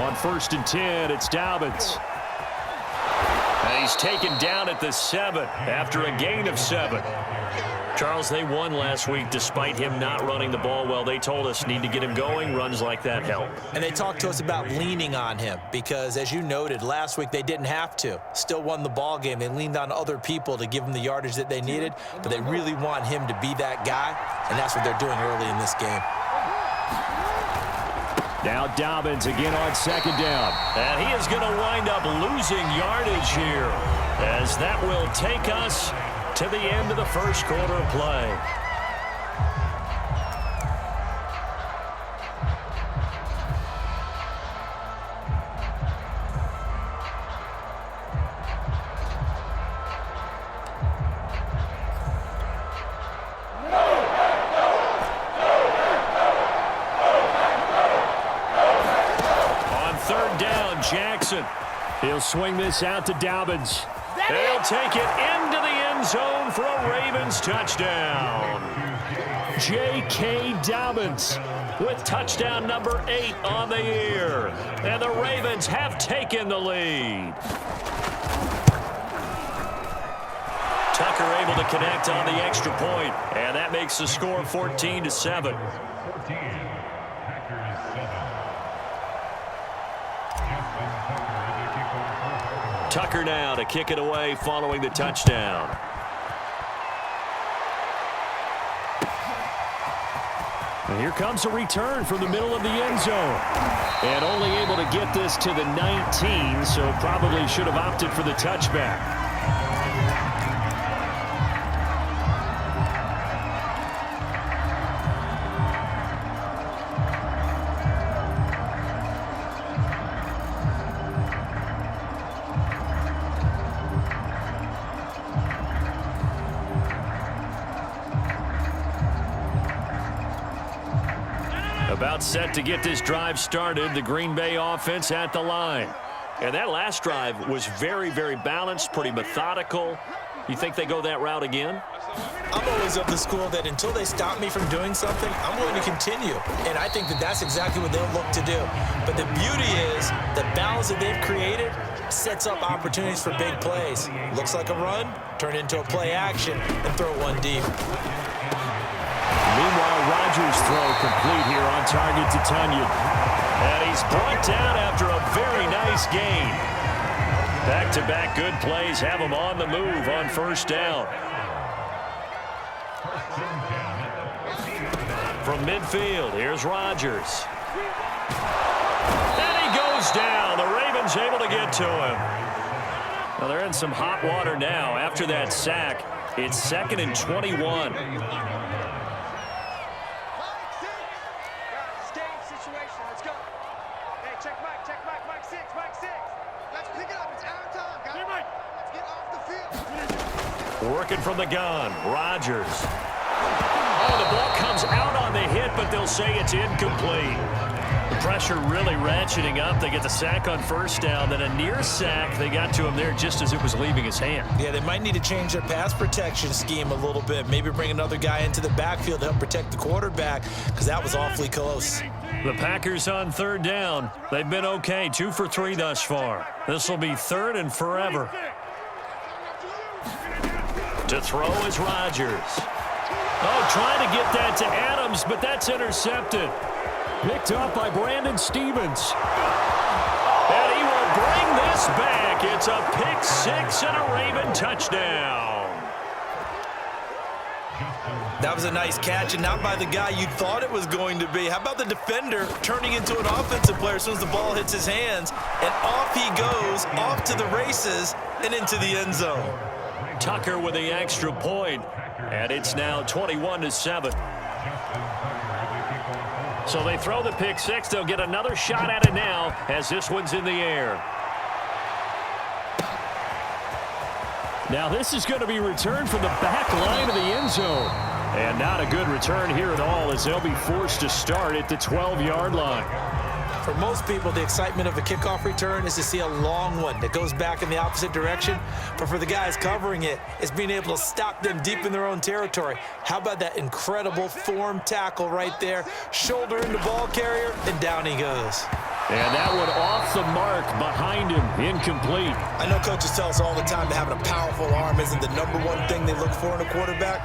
On 1st and 10, it's Dobbins. And he's taken down at the 7 after a gain of 7. Charles, they won last week despite him not running the ball well. They told us need to get him going. Runs like that help. And they talked to us about leaning on him because, as you noted, last week they didn't have to. Still won the ball game. They leaned on other people to give them the yardage that they needed, but they really want him to be that guy, and that's what they're doing early in this game. Now Dobbins again on 2nd down. And he is going to wind up losing yardage here, as that will take us to the end of the first quarter of play. On 3rd down, Jackson. He'll swing this out to Dobbins. They'll take it into the end zone for a Ravens touchdown. J.K. Dobbins with touchdown number 8 on the year. And the Ravens have taken the lead. Tucker able to connect on the extra point, and that makes the score 14-7. Tucker now to kick it away following the touchdown. And here comes a return from the middle of the end zone. And only able to get this to the 19, so probably should have opted for the touchback. About set to get this drive started. The Green Bay offense at the line. And that last drive was very, very balanced, pretty methodical. You think they go that route again? I'm always of the school that until they stop me from doing something, I'm going to continue. And I think that that's exactly what they'll look to do. But the beauty is the balance that they've created sets up opportunities for big plays. Looks like a run, turn into a play action, and throw one deep. Meanwhile, Rodgers' throw complete here on target to Tunyon. And he's brought down after a very nice gain. Back-to-back good plays have him on the move on 1st down. From midfield, here's Rodgers. And he goes down. The Ravens able to get to him. Well, they're in some hot water now after that sack. It's 2nd and 21. Working from the gun, Rodgers. Oh, the ball comes out on the hit, but they'll say it's incomplete. The pressure really ratcheting up. They get the sack on 1st down, then a near sack. They got to him there just as it was leaving his hand. Yeah, they might need to change their pass protection scheme a little bit. Maybe bring another guy into the backfield to help protect the quarterback, because that was awfully close. The Packers on 3rd down. They've been okay, 2 for 3 thus far. This will be 3rd and forever. To throw is Rodgers. Oh, trying to get that to Adams, but that's intercepted. Picked up by Brandon Stevens. And he will bring this back. It's a pick-6 and a Raven touchdown. That was a nice catch, and not by the guy you thought it was going to be. How about the defender turning into an offensive player as soon as the ball hits his hands? And off he goes, off to the races, and into the end zone. Tucker with the extra point, and it's now 21-7. So they throw the pick-6. They'll get another shot at it now as this one's in the air. Now this is going to be returned from the back line of the end zone. And not a good return here at all, as they'll be forced to start at the 12-yard line. For most people, the excitement of a kickoff return is to see a long one that goes back in the opposite direction. But for the guys covering it, it's being able to stop them deep in their own territory. How about that incredible form tackle right there? Shoulder into ball carrier, and down he goes. And that one off off the mark, behind him, incomplete. I know coaches tell us all the time that having a powerful arm isn't the #1 thing they look for in a quarterback.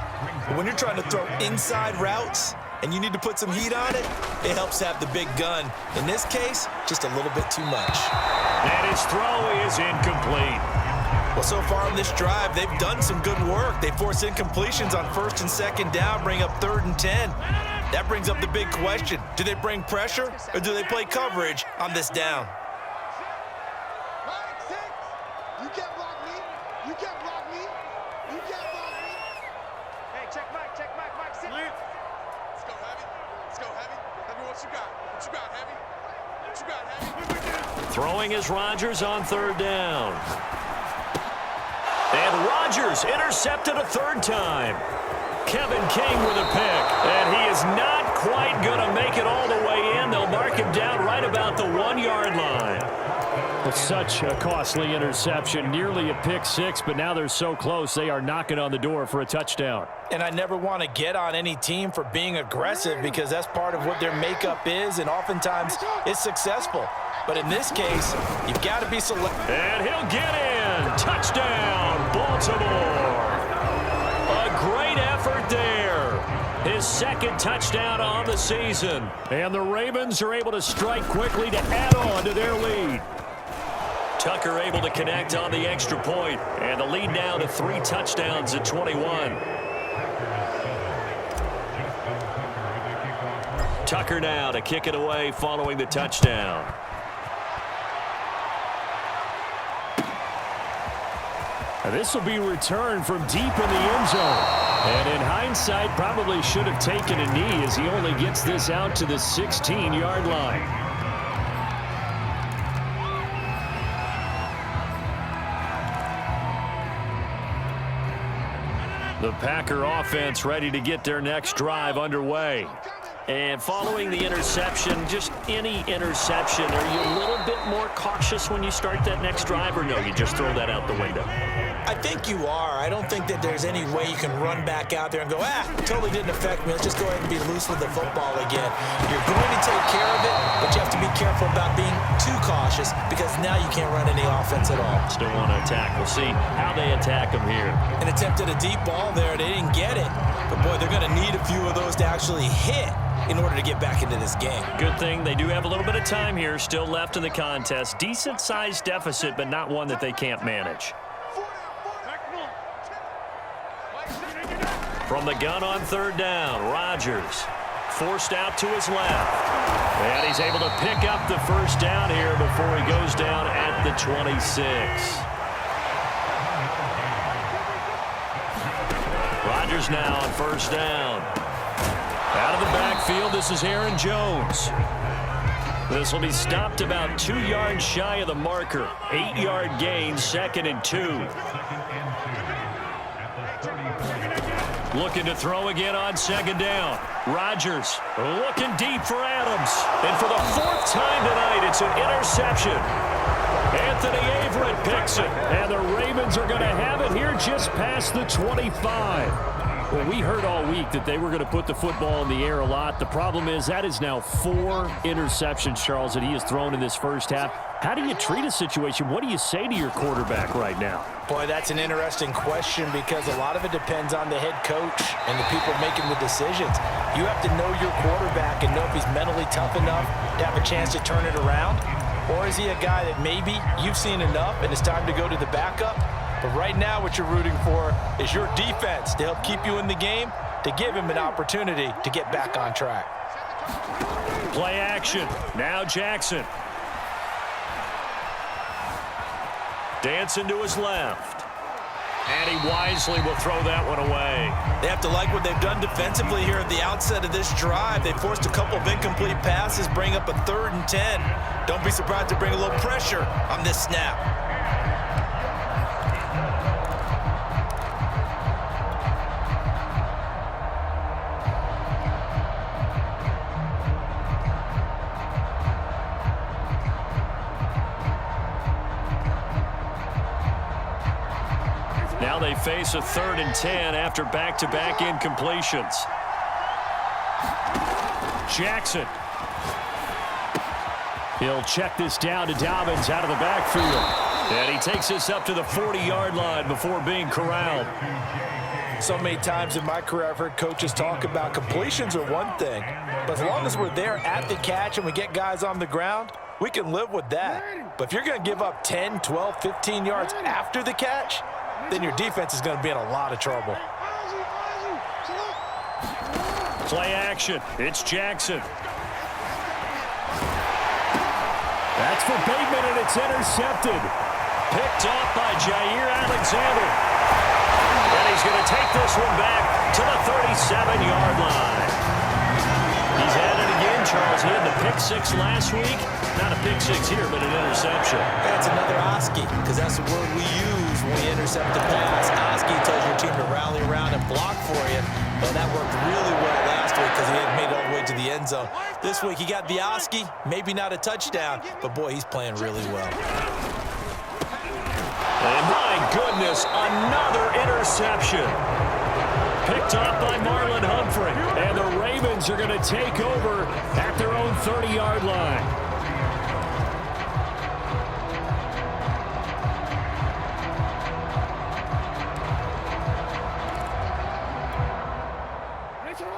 But when you're trying to throw inside routes and you need to put some heat on it, it helps to have the big gun. In this case, just a little bit too much. And his throw is incomplete. Well, so far on this drive, they've done some good work. They force incompletions on 1st and 2nd down, bring up 3rd and 10. That brings up the big question. Do they bring pressure or do they play coverage on this down? You can't block me. You can't block me. You can't block me. Hey, check Mike, sit. Let's go, Heavy. Let's go, Heavy. Heavy, what you got? What you got, Heavy? What you got, Heavy? Throwing is Rodgers on 3rd down. And Rodgers intercepted a 3rd time. Kevin King with a pick. And he is not quite going to make it all the way in. They'll mark him down right about the 1-yard line. Well, such a costly interception. Nearly a pick six, but now they're so close they are knocking on the door for a touchdown. And I never want to get on any team for being aggressive because that's part of what their makeup is, and oftentimes it's successful. But in this case, you've got to be selective. And he'll get in. Touchdown, Baltimore. A great effort there. His 2nd touchdown on the season. And the Ravens are able to strike quickly to add on to their lead. Tucker able to connect on the extra point. And the lead now to 3 touchdowns at 21. Tucker now to kick it away following the touchdown. This will be returned from deep in the end zone. And in hindsight, probably should have taken a knee as he only gets this out to the 16-yard line. The Packer offense ready to get their next drive underway. And following the interception, just any interception, are you a little bit more cautious when you start that next drive, or no, you just throw that out the window? I think you are. I don't think that there's any way you can run back out there and go, totally didn't affect me. Let's just go ahead and be loose with the football again. You're going to take care of it, but you have to be careful about being too cautious because now you can't run any offense at all. Still want to attack. We'll see how they attack them here. An attempt at a deep ball there. They didn't get it. But, boy, they're going to need a few of those to actually hit in order to get back into this game. Good thing they do have a little bit of time here still left in the contest. Decent-sized deficit, but not one that they can't manage. From the gun on 3rd down, Rodgers forced out to his left. And he's able to pick up the 1st down here before he goes down at the 26. Rodgers now on 1st down. Out of the backfield, this is Aaron Jones. This will be stopped about 2 yards shy of the marker. 8-yard gain, 2nd and 2. Looking to throw again on 2nd down. Rodgers looking deep for Adams. And for the 4th time tonight, it's an interception. Anthony Averett picks it. And the Ravens are going to have it here just past the 25. Well, we heard all week that they were going to put the football in the air a lot. The problem is that is now 4 interceptions, Charles, that he has thrown in this first half. How do you treat a situation? What do you say to your quarterback right now? Boy, that's an interesting question because a lot of it depends on the head coach and the people making the decisions. You have to know your quarterback and know if he's mentally tough enough to have a chance to turn it around. Or is he a guy that maybe you've seen enough and it's time to go to the backup? But right now what you're rooting for is your defense to help keep you in the game, to give him an opportunity to get back on track. Play action. Now Jackson. Dancing to his left. And he wisely will throw that one away. They have to like what they've done defensively here at the outset of this drive. They forced a couple of incomplete passes, bring up a 3rd and 10. Don't be surprised to bring a little pressure on this snap. Now they face a 3rd and 10 after back-to-back incompletions. Jackson. He'll check this down to Dobbins out of the backfield. And he takes this up to the 40-yard line before being corralled. So many times in my career, I've heard coaches talk about completions are one thing, but as long as we're there at the catch and we get guys on the ground, we can live with that. But if you're going to give up 10, 12, 15 yards after the catch, then your defense is going to be in a lot of trouble. Play action. It's Jackson. That's for Bateman, and it's intercepted. Picked off by Jair Alexander. And he's going to take this one back to the 37-yard line. He's at it again, Charles. He had the pick six last week. Not a pick six here, but an interception. That's another Oski, because that's the word we use when we intercept the pass. Oski tells your team to rally around and block for you. Well, that worked really well last week because he had made it all the way to the end zone. This week, he got the Oski, maybe not a touchdown, but, boy, he's playing really well. And my goodness, another interception. Picked off by Marlon Humphrey. And the Ravens are going to take over at their own 30-yard line.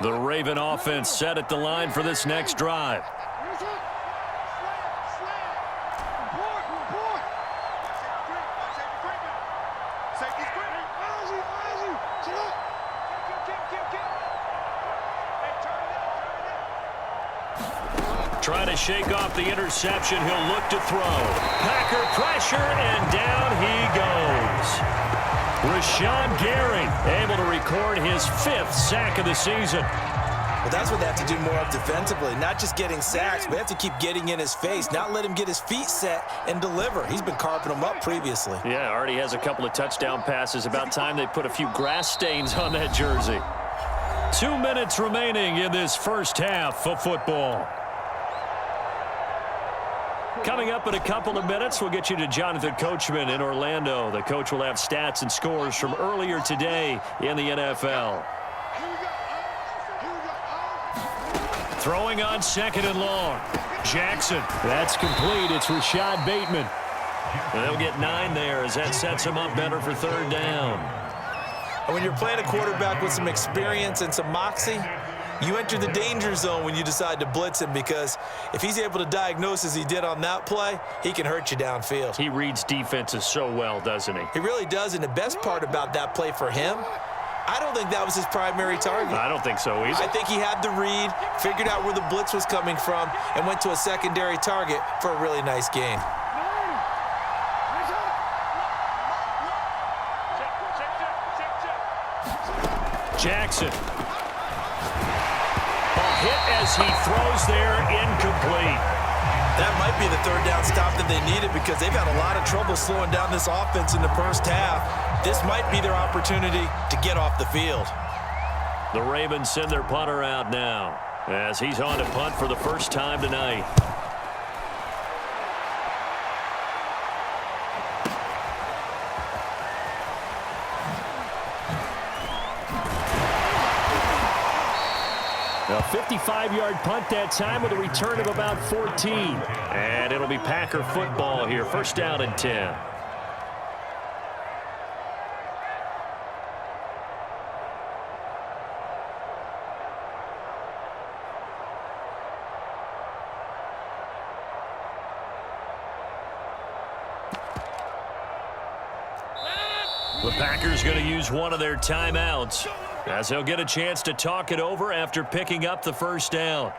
The Raven offense set at the line for this next drive. Trying to shake off the interception. He'll look to throw. Packer pressure, and down he goes. Rashawn Gary able to record his 5th sack of the season. Well, that's what they have to do more of defensively. Not just getting sacks, but they have to keep getting in his face, not let him get his feet set and deliver. He's been carving them up previously. Yeah, already has a couple of touchdown passes. About time they put a few grass stains on that jersey. 2 minutes remaining in this first half of football. Coming up in a couple of minutes, we'll get you to Jonathan Coachman in Orlando. The coach will have stats and scores from earlier today in the NFL. Throwing on 2nd and long. Jackson. That's complete. It's Rashad Bateman. And they'll get 9 there as that sets him up better for 3rd down. And when you're playing a quarterback with some experience and some moxie, you enter the danger zone when you decide to blitz him, because if he's able to diagnose as he did on that play, he can hurt you downfield. He reads defenses so well, doesn't he? He really does, and the best part about that play for him, I don't think that was his primary target. I don't think so either. I think he had the read, figured out where the blitz was coming from, and went to a secondary target for a really nice gain. Jackson. Hit as he throws there, incomplete. That might be the 3rd down stop that they needed, because they've had a lot of trouble slowing down this offense in the first half. This might be their opportunity to get off the field. The Ravens send their punter out now as he's on to punt for the first time tonight. A 55-yard punt that time with a return of about 14. And it'll be Packer football here. 1st down and 10. The Packers going to use one of their timeouts, as they'll get a chance to talk it over after picking up the 1st down.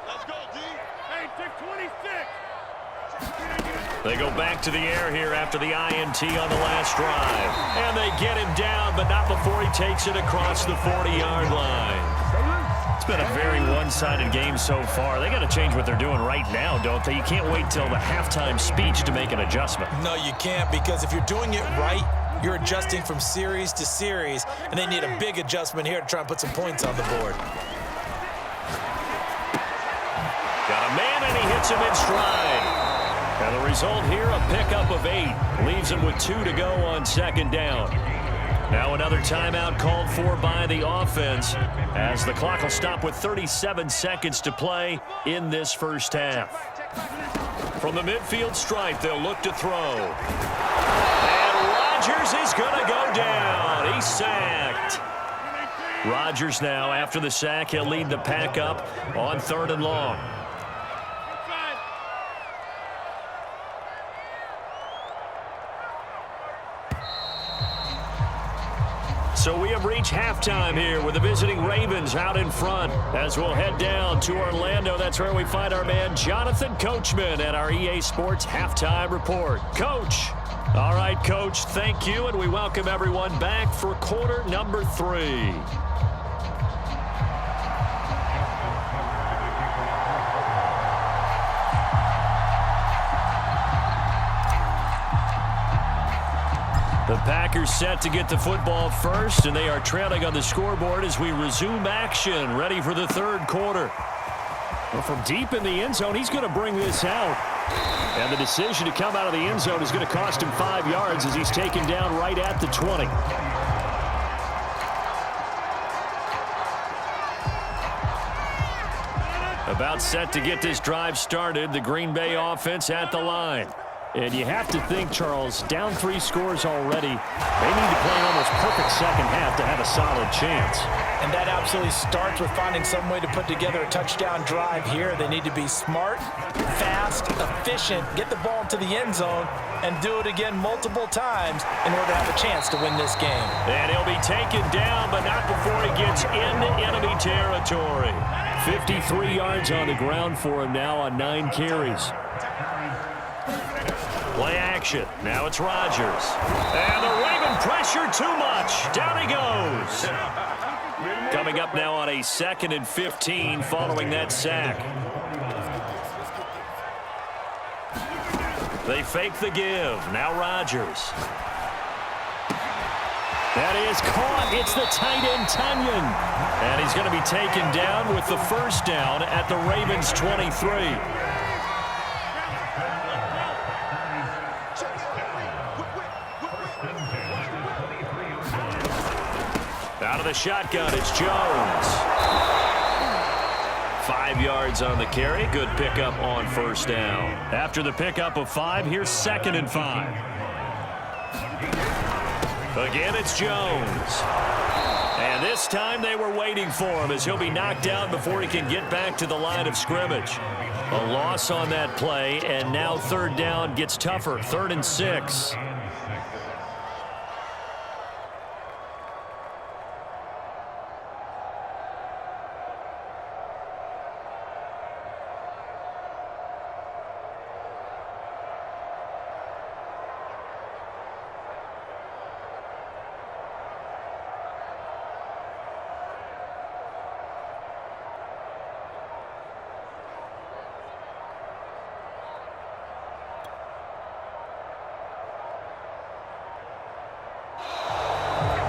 Let's go, D. Hey, take 26. They go back to the air here after the INT on the last drive. And they get him down, but not before he takes it across the 40-yard line. It's been a very one-sided game so far. They got to change what they're doing right now, don't they? You can't wait till the halftime speech to make an adjustment. No, you can't, because if you're doing it right, you're adjusting from series to series, and they need a big adjustment here to try and put some points on the board. Got a man, and he hits gets him in stride. And the result here, a pickup of 8. Leaves him with 2 to go on second down. Now another timeout called for by the offense as the clock will stop with 37 seconds to play in this first half. From the midfield stripe, they'll look to throw. And Rodgers is going to go down. He's sacked. Rodgers now, after the sack, he'll lead the pack up on 3rd and long. So we have reached halftime here with the visiting Ravens out in front. As we'll head down to Orlando, that's where we find our man Jonathan Coachman at our EA Sports Halftime Report. Coach. All right, Coach, thank you, and we welcome everyone back for quarter number 3. The Packers set to get the football first, and they are trailing on the scoreboard as we resume action, ready for the 3rd quarter. Well, from deep in the end zone, he's going to bring this out. And the decision to come out of the end zone is going to cost him 5 yards as he's taken down right at the 20. About set to get this drive started, the Green Bay offense at the line. And you have to think, Charles, down 3 scores already. They need to play an almost perfect second half to have a solid chance. And that absolutely starts with finding some way to put together a touchdown drive here. They need to be smart, fast, efficient, get the ball into the end zone, and do it again multiple times in order to have a chance to win this game. And he'll be taken down, but not before he gets into enemy territory. 53 yards on the ground for him now on 9 carries. Play action. Now it's Rodgers. And the Raven pressure too much. Down he goes. Coming up now on a 2nd and 15 following that sack. They fake the give. Now Rodgers. That is caught. It's the tight end, Tunyon. And he's going to be taken down with the first down at the Ravens' 23. Out of the shotgun, it's Jones. 5 yards on the carry. Good pickup on first down. After the pickup of 5, here's 2nd and 5. Again, it's Jones. And this time they were waiting for him as he'll be knocked down before he can get back to the line of scrimmage. A loss on that play, and now 3rd down gets tougher. 3rd and 6.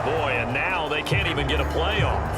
Boy, and now they can't even get a playoff.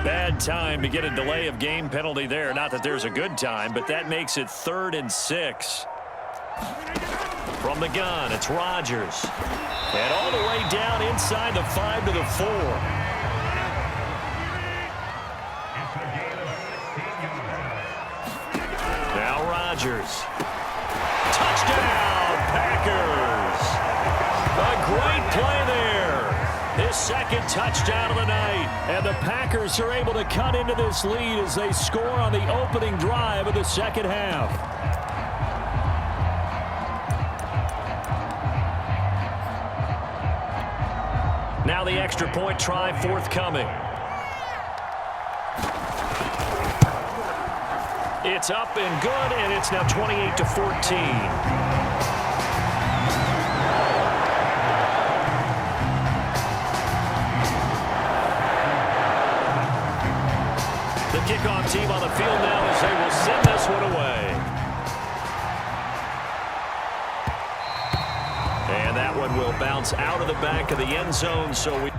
Bad time to get a delay of game penalty there. Not that there's a good time, but that makes it 3rd and 6. From the gun, it's Rodgers. And all the way down inside the 5 to the 4. Now Rodgers. Touchdown, Packers. A great play there. His 2nd touchdown of the night. And the Packers are able to cut into this lead as they score on the opening drive of the second half. Now the extra point try forthcoming. It's up and good, and it's now 28-14. The kickoff team on the field now as they will send this one away. And that one will bounce out of the back of the end zone, so we...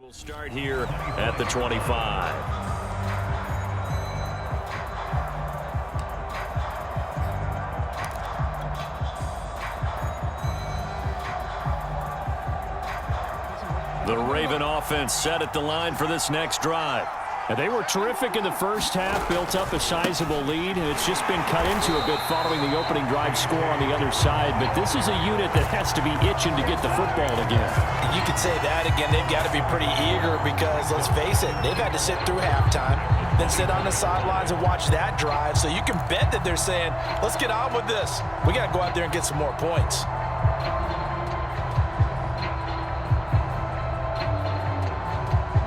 We'll start here at the 25. The Raven offense set at the line for this next drive. And they were terrific in the first half, built up a sizable lead, and it's just been cut into a bit following the opening drive score on the other side. But this is a unit that has to be itching to get the football again. You could say that again. They've got to be pretty eager because, let's face it, they've had to sit through halftime, then sit on the sidelines and watch that drive. So you can bet that they're saying, let's get on with this. We got to go out there and get some more points.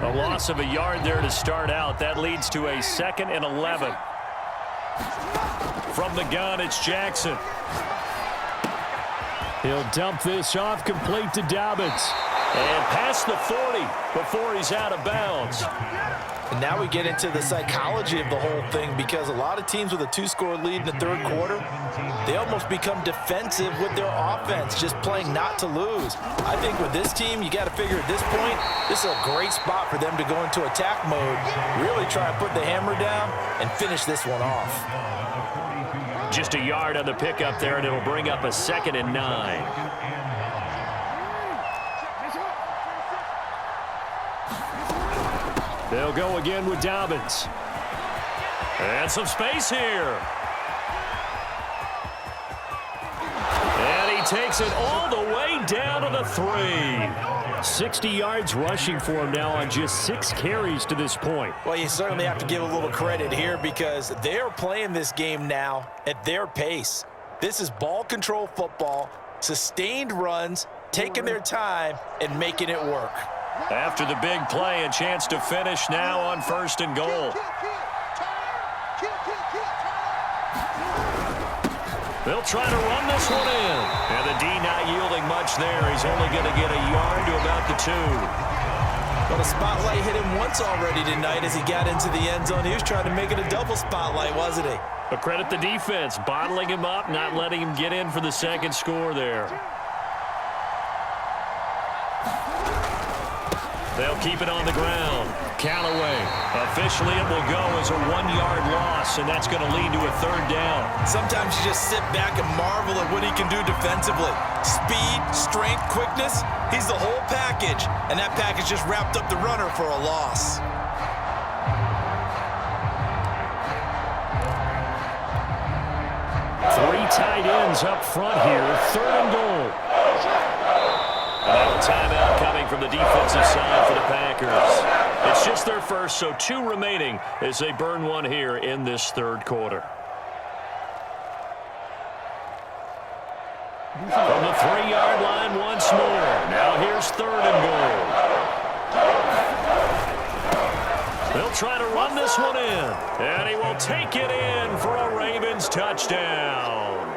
A loss of a yard there to start out. That leads to a 2nd and 11. From the gun, it's Jackson. He'll dump this off, complete to Dobbins. And past the 40 before he's out of bounds. And now we get into the psychology of the whole thing, because a lot of teams with a 2-score lead in the third quarter, they almost become defensive with their offense, just playing not to lose. I think with this team, you got to figure at this point, this is a great spot for them to go into attack mode, really try to put the hammer down and finish this one off. Just a yard on the pickup there, and it'll bring up a 2nd and 9. They'll go again with Dobbins. And some space here. And he takes it all the way down to the 3. 60 yards rushing for him now on just 6 carries to this point. Well, you certainly have to give a little credit here because they're playing this game now at their pace. This is ball control football, sustained runs, taking their time and making it work. After the big play, a chance to finish now on 1st and goal. They'll try to run this one in. And the D not yielding much there. He's only going to get a yard to about the 2. Well, the spotlight hit him once already tonight as he got into the end zone. He was trying to make it a double spotlight, wasn't he? But credit the defense, bottling him up, not letting him get in for the 2nd score there. They'll keep it on the ground. Callaway. Officially, it will go as a 1-yard loss, and that's going to lead to a 3rd down. Sometimes you just sit back and marvel at what he can do defensively. Speed, strength, quickness, he's the whole package, and that package just wrapped up the runner for a loss. Three tight ends up front here, 3rd and goal. Another timeout coming from the defensive side for the Packers. It's just their first, so 2 remaining as they burn one here in this 3rd quarter. From the 3-yard line once more. Now here's 3rd and goal. They'll try to run this one in. And he will take it in for a Ravens touchdown.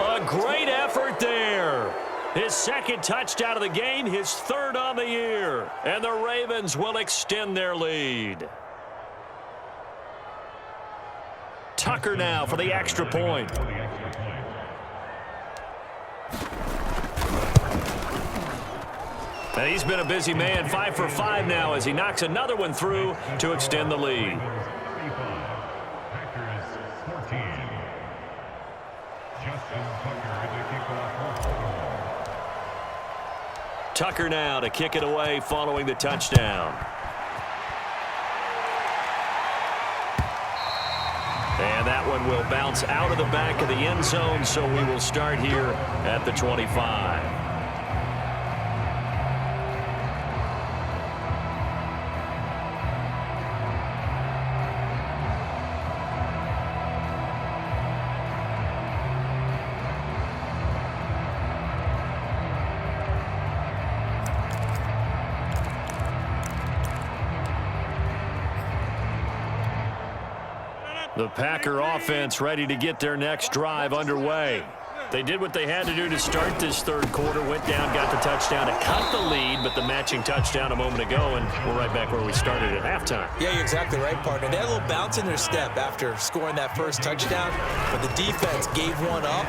A great effort there. His 2nd touchdown of the game, his 3rd on the year. And the Ravens will extend their lead. Tucker now for the extra point. And he's been a busy man, 5 for 5 now as he knocks another one through to extend the lead. Tucker now to kick it away following the touchdown. And that one will bounce out of the back of the end zone, so we will start here at the 25. The Packer offense ready to get their next drive underway. They did what they had to do to start this third quarter, went down, got the touchdown, and cut the lead, but the matching touchdown a moment ago, and we're right back where we started at halftime. Yeah, you're exactly right, partner. They had a little bounce in their step after scoring that first touchdown, but the defense gave one up.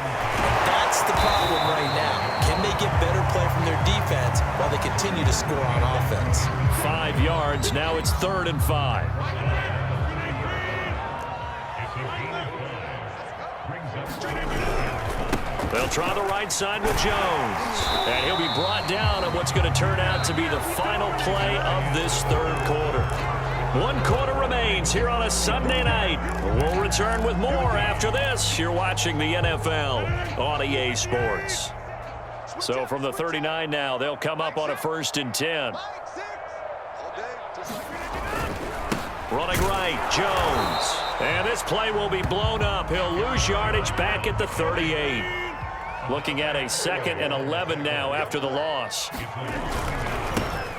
That's the problem right now. Can they get better play from their defense while they continue to score on offense? 5 yards. Now it's 3rd and 5. They'll try the right side with Jones. And he'll be brought down at what's going to turn out to be the final play of this third quarter. 1 quarter remains here on a Sunday night. We'll return with more after this. You're watching the NFL on EA Sports. So from the 39 now, they'll come up on a 1st and 10. Running right, Jones. And this play will be blown up. He'll lose yardage back at the 38. Looking at a 2nd and 11 now after the loss.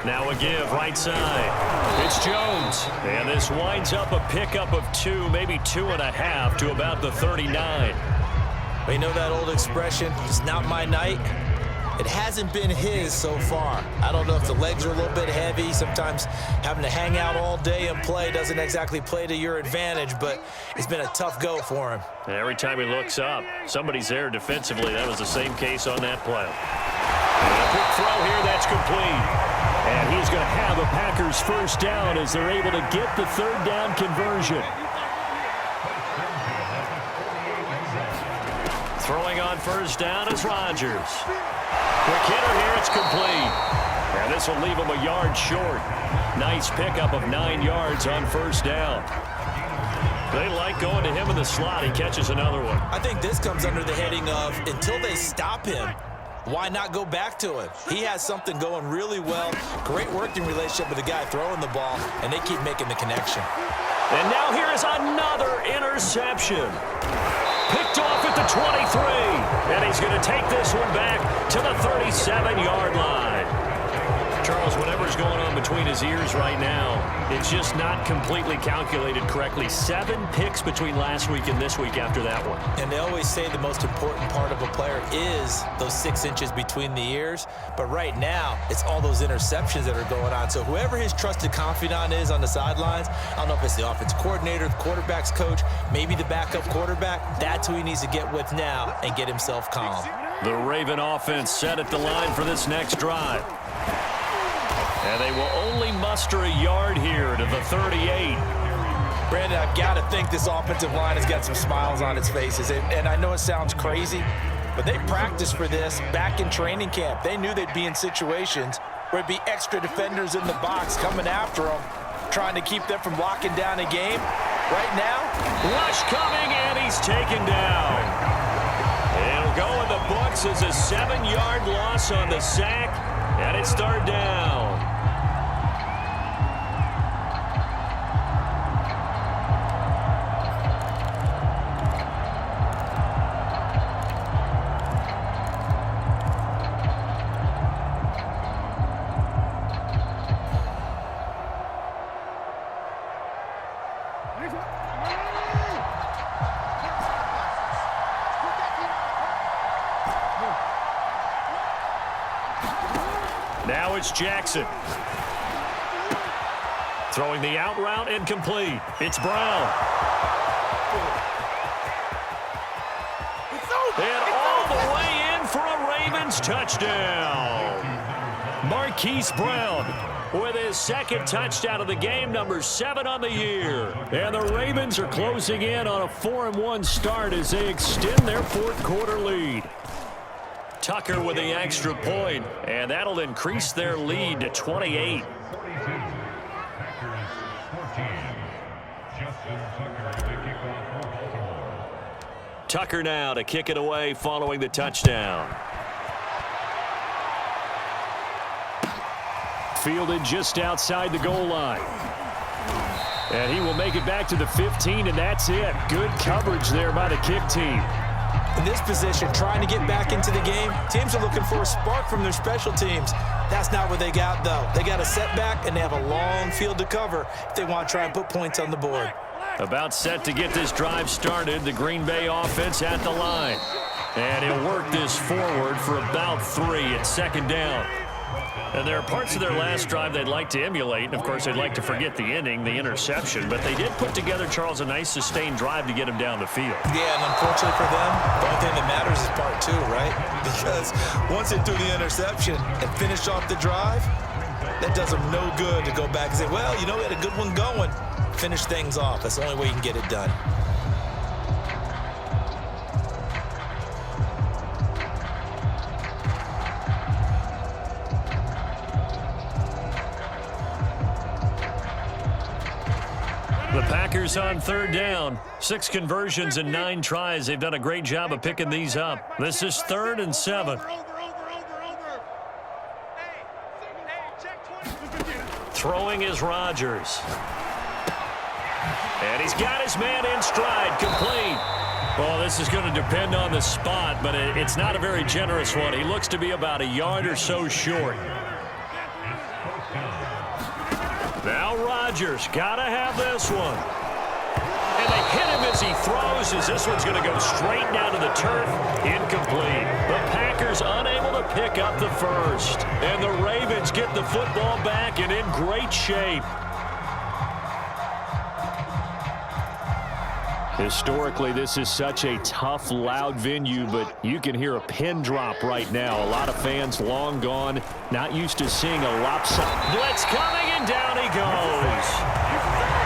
Now a give, right side. It's Jones. And this winds up a pickup of 2, maybe 2.5 to about the 39. Well, you know that old expression, it's not my night? It hasn't been his so far. I don't know if the legs are a little bit heavy. Sometimes having to hang out all day and play doesn't exactly play to your advantage, but it's been a tough go for him. Every time he looks up, somebody's there defensively. That was the same case on that play. And a quick throw here, that's complete. And he's going to have a Packers 1st down as they're able to get the 3rd down conversion. Throwing on 1st down is Rodgers. Quick hitter here, it's complete. And this will leave him a yard short. Nice pickup of 9 yards on 1st down. They like going to him in the slot. He catches another one. I think this comes under the heading of until they stop him, why not go back to him? He has something going really well. Great working relationship with the guy throwing the ball, and they keep making the connection. And now here is another interception. Picked off at the 23. And he's going to take this one back to the 37-yard line. Charles, whatever's going on between his ears right now, it's just not completely calculated correctly. 7 picks between last week and this week after that one. And they always say the most important part of a player is those 6 inches between the ears. But right now, it's all those interceptions that are going on. So whoever his trusted confidant is on the sidelines, I don't know if it's the offense coordinator, the quarterback's coach, maybe the backup quarterback, that's who he needs to get with now and get himself calm. The Raven offense set at the line for this next drive. And they will only muster a yard here to the 38. Brandon, I've got to think this offensive line has got some smiles on its faces. And I know it sounds crazy, but they practiced for this back in training camp. They knew they'd be in situations where it'd be extra defenders in the box coming after them, trying to keep them from locking down a game. Right now, rush coming, and he's taken down. It'll go in the books as a 7-yard loss on the sack, and it's 3rd down. Now it's Jackson. Throwing the out route incomplete. It's Brown. And all the way in for a Ravens touchdown. Marquise Brown with his 2nd touchdown of the game, number 7 on the year. And the Ravens are closing in on a 4-1 start as they extend their 4th quarter lead. Tucker with the extra point, and that'll increase their lead to 28. Tucker now to kick it away following the touchdown. Fielded just outside the goal line. And he will make it back to the 15, and that's it. Good coverage there by the kick team. In this position, trying to get back into the game, teams are looking for a spark from their special teams. That's not what they got, though. They got a setback, and they have a long field to cover if they want to try and put points on the board. About set to get this drive started, the Green Bay offense at the line. And he'll work this forward for about 3 at second down. And there are parts of their last drive they'd like to emulate. And, of course, they'd like to forget the inning, the interception. But they did put together, Charles, a nice sustained drive to get him down the field. Yeah, and unfortunately for them, the only thing that matters is part 2, right? Because once they threw the interception and finished off the drive, that does them no good to go back and say, well, you know, we had a good one going. Finish things off. That's the only way you can get it done. The Packers on third down. 6 conversions and 9 tries. They've done a great job of picking these up. This is 3rd and 7. Throwing is Rodgers. And he's got his man in stride, complete. Well, this is going to depend on the spot, but it's not a very generous one. He looks to be about a yard or so short. Now Rodgers, gotta have this one. And they hit him as he throws, as this one's going to go straight down to the turf. Incomplete. The Packers unable to pick up the first. And the Ravens get the football back and in great shape. Historically, this is such a tough, loud venue, but you can hear a pin drop right now. A lot of fans long gone, not used to seeing a lopsided. Blitz coming, and down he goes.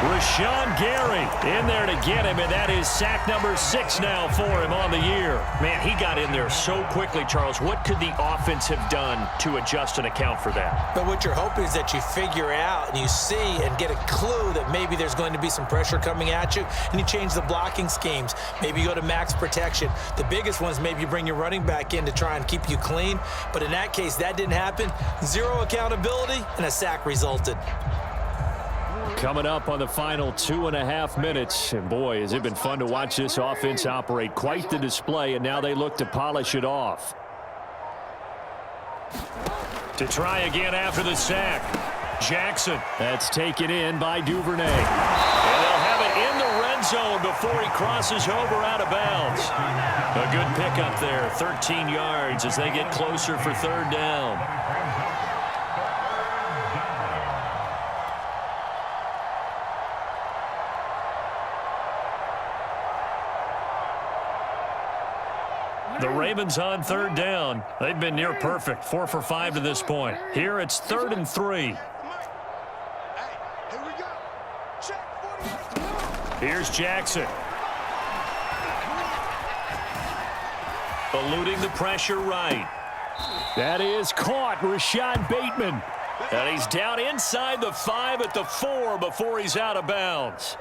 Rashawn Gary in there to get him, and that is sack number 6 now for him on the year. Man, he got in there so quickly, Charles. What could the offense have done to adjust and account for that? But what you're hoping is that you figure out and you see and get a clue that maybe there's going to be some pressure coming at you, and you change the blocking schemes. Maybe you go to max protection. The biggest one is maybe you bring your running back in to try and keep you clean. But in that case, that didn't happen. 0 accountability, and a sack resulted. Coming up on the final 2.5 minutes. And boy, has it been fun to watch this offense operate. Quite the display, and now they look to polish it off. To try again after the sack. Jackson. That's taken in by Duvernay. And they'll have it in the red zone before he crosses over out of bounds. A good pickup there, 13 yards as they get closer for 3rd down. The Ravens on 3rd down. They've been near perfect, 4 for 5 to this point. Here it's 3rd and 3. Here's Jackson. Eluding the pressure right. That is caught, Rashad Bateman. And he's down inside the 5 at the 4 before he's out of bounds.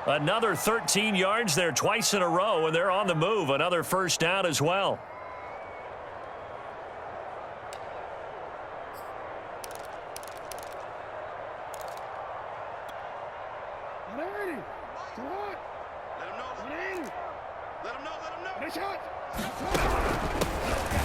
Another 13 yards there twice in a row, and they're on the move. Another first down as well.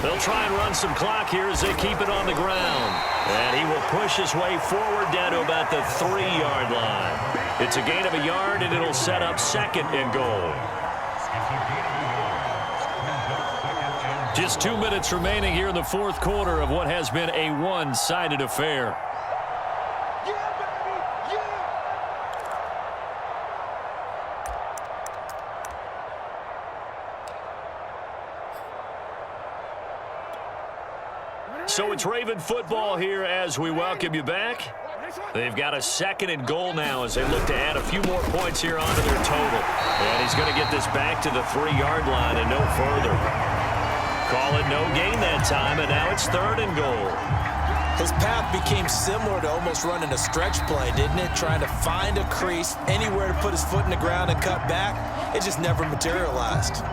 They'll try and run some clock here as they keep it on the ground. And he will push his way forward down to about the 3-yard line. It's a gain of a yard, and it'll set up 2nd and goal. Just 2 minutes remaining here in the 4th quarter of what has been a one-sided affair. So it's Raven football here as we welcome you back. They've got a 2nd and goal now as they look to add a few more points here onto their total. And he's going to get this back to the 3-yard line and no further. Call it no gain that time, and now it's 3rd and goal. His path became similar to almost running a stretch play, didn't it? Trying to find a crease, anywhere to put his foot in the ground and cut back. It just never materialized.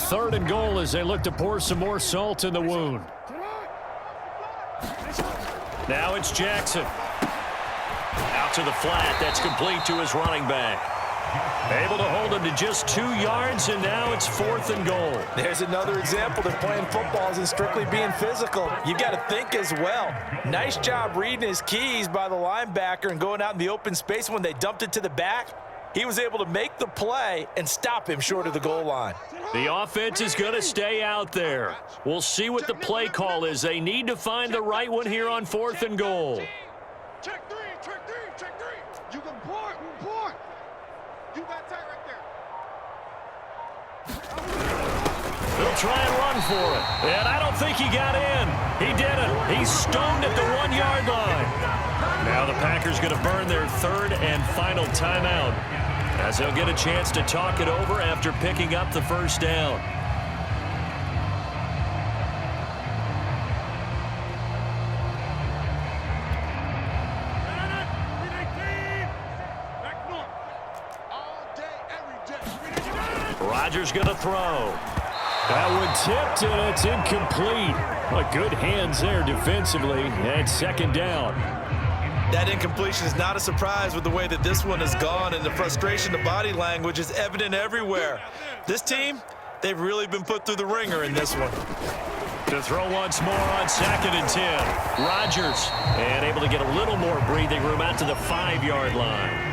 Third and goal as they look to pour some more salt in the wound. Now it's Jackson. Out to the flat. That's complete to his running back. Able to hold him to just 2 yards, and now it's 4th and goal. There's another example that playing football isn't strictly being physical. You got to think as well. Nice job reading his keys by the linebacker and going out in the open space. When they dumped it to the back, he was able to make the play and stop him short of the goal line. The offense is going to stay out there. We'll see what the play call is. They need to find the right one here on 4th and goal. Check three, check three, check three. You can pour, pour. You got tight right there. They'll try and run for it. And I don't think he got in. He didn't. He's stoned at the 1-yard line. Now the Packers going to burn their 3rd and final timeout, as they'll get a chance to talk it over after picking up the first down. Rodgers going to throw. That one tipped, and it's incomplete. But good hands there defensively, and 2nd down. That incompletion is not a surprise with the way that this one has gone, and the frustration, the body language is evident everywhere. This team, they've really been put through the ringer in this one. To throw once more on 2nd and 10. Rodgers, and able to get a little more breathing room out to the 5-yard line.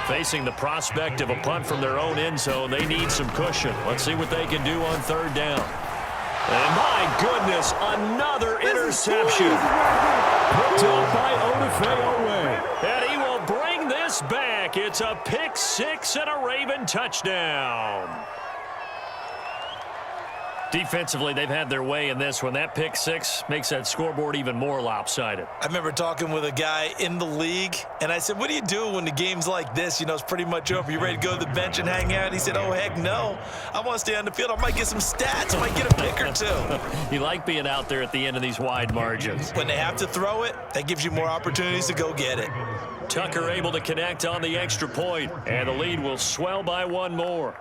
Facing the prospect of a punt from their own end zone, they need some cushion. Let's see what they can do on 3rd down. And my goodness, another interception. Picked up by Odafe. And he will bring this back. It's a pick 6 and a Raven touchdown. Defensively, they've had their way in this one. That pick 6 makes that scoreboard even more lopsided. I remember talking with a guy in the league, and I said, what do you do when the game's like this? You know, it's pretty much over. You ready to go to the bench and hang out? He said, oh, heck no. I want to stay on the field. I might get some stats. I might get a pick or 2. You like being out there at the end of these wide margins. When they have to throw it, that gives you more opportunities to go get it. Tucker able to connect on the extra point, and the lead will swell by 1 more.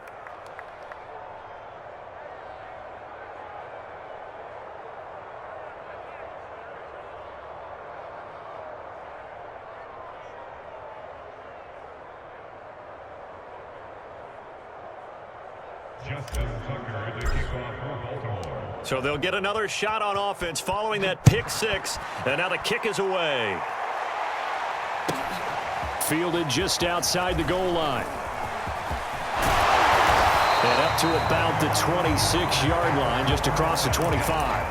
So they'll get another shot on offense following that pick 6, and now the kick is away. Fielded just outside the goal line. And up to about the 26-yard line, just across the 25.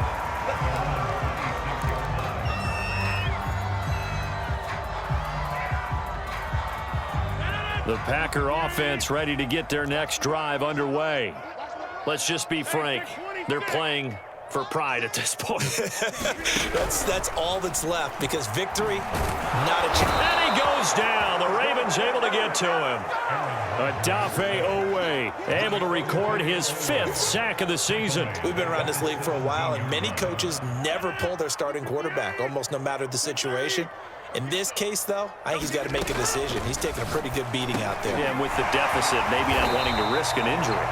The Packer offense ready to get their next drive underway. Let's just be frank. They're playing for pride at this point. That's all that's left, because victory, not a chance. And he goes down. The Ravens able to get to him. Odafe Owe able to record his 5th sack of the season. We've been around this league for a while, and many coaches never pull their starting quarterback, almost no matter the situation. In this case, though, I think he's got to make a decision. He's taking a pretty good beating out there. Yeah, and with the deficit, maybe not wanting to risk an injury.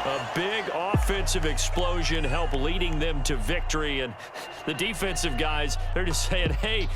A big offensive explosion helped leading them to victory, and the defensive guys, they're just saying, hey,